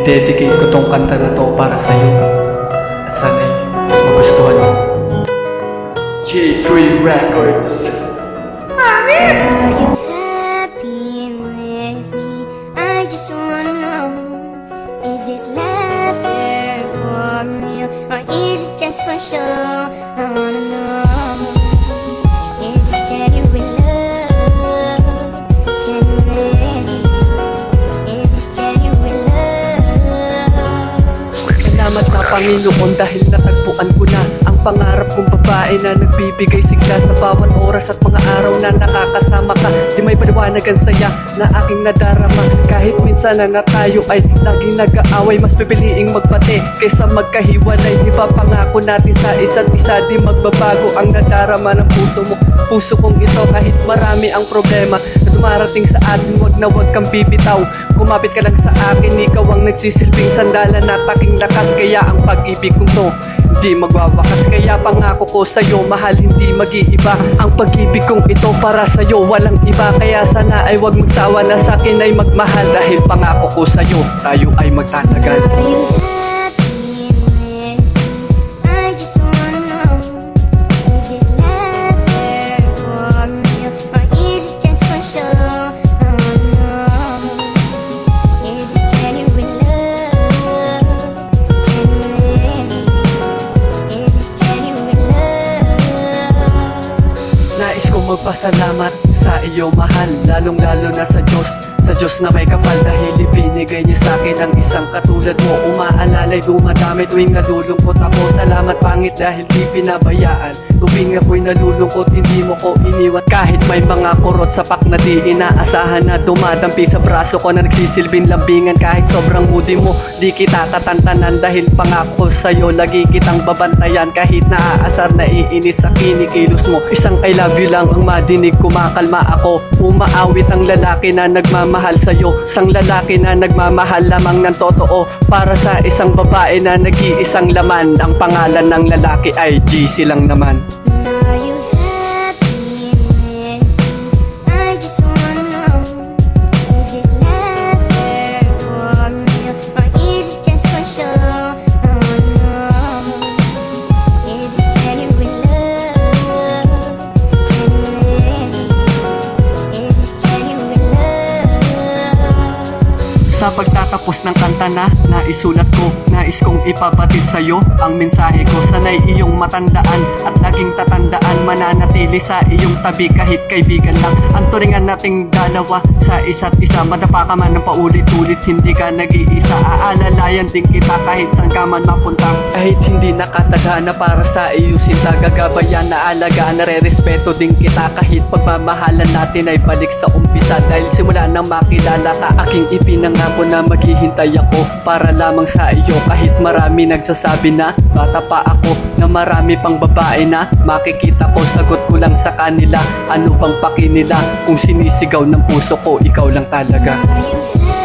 I-dedicate ko tong kanta na to para sa'yo. At sana'y magustuhan mo. J3 Records. Are you happy with me? I just wanna know, is this laughter for real, or is it just for show? I wanna know, is this genuine love? Genuine, is this genuine love? Salamat sa Panginoon dahil natagpuan ko na ang pangarap kong babae na nagbibigay sigla sa bawat oras at mga araw na nakakasama ka. Di may paliwanagan saya na aking nadarama. Kahit minsan na tayo ay laging nag-aaway, mas pipiliing magbate kaysa magkahiwalay. Di ba pangako natin sa isa't isa, di magbabago ang nadarama ng puso mo. Puso kong ito kahit marami ang problema na dumarating sa atin, wag na wag kang bibitaw. Kumapit ka lang sa akin, ikaw ang nagsisilbing sandalan at aking lakas. Kaya ang pag-ibig kong to di magwawakas, kaya pangako ko sa'yo, mahal hindi mag-iiba. Ang pag-ibig kong ito para sa'yo, walang iba. Kaya sana ay wag magsawa na sa'kin ay magmahal. Dahil pangako ko sa'yo, tayo ay magtatagal. Are you happy with me? I just wanna know, is this laughter for real, or is it just for show? I wanna know, is this genuine love? Genuine, is this genuine love? Nais kong magpasalamat sa iyo mahal, lalong-lalo na sa Diyos. Sa Diyos na may kapal dahil ibinigay niya sa akin ang isang katulad mo. Umaalalay dumadami tuwing nalulungkot ako. Salamat pangit dahil di pinabayaan. Tuwing ako'y nalulungkot hindi mo ko iniwan. Kahit may mga kurot sa pak na di inaasahan na dumadampi sa braso ko na nagsisilbing lambingan. Kahit sobrang moody mo di kita tatantanan dahil pangako sa'yo lagi kitang babantayan. Kahit naaasar na iinis sa kinikilos mo, isang I love you lang ang madinig, kumakalma ako. Umaawit ang lalaki na nagmamahal sa'yo, isang lalaki na nagmamahal lamang ng totoo para sa isang babae na nag-iisang laman. Ang pangalan ng lalaki ay GC lang naman. Are you happy with me? I just wanna know, is this laughter for real, or is it just for show? I wanna know, is this genuine love? Genuine, is this genuine love? Sa pagtatapos ng kanta na naisulat ko, nais kong ipabatid sa'yo ang mensahe ko. Sana'y iyong matandaan at laging tatandaan, mananatili sa iyong tabi kahit kaibigan lang. Ang turingan nating dalawa sa isa't isa, madapa ka man ng paulit-ulit, hindi ka nag-iisa. Aalalayan din kita kahit saan ka man mapunta. Kahit hindi nakatagana para sa iyo sinta, gagabayan na alagaan, nare-respeto din kita. Kahit pagmamahalan natin ay balik sa umpisa, dahil simula nang makilala ka, aking ipinangako na maghihintay ako para lamang sa iyo. Kahit marami nagsasabi na bata pa ako, na marami pang babae na makikita ko, sagot ko lang sa kanila, ano bang paki nila kung sinisigaw ng puso ko, ikaw lang talaga. Are you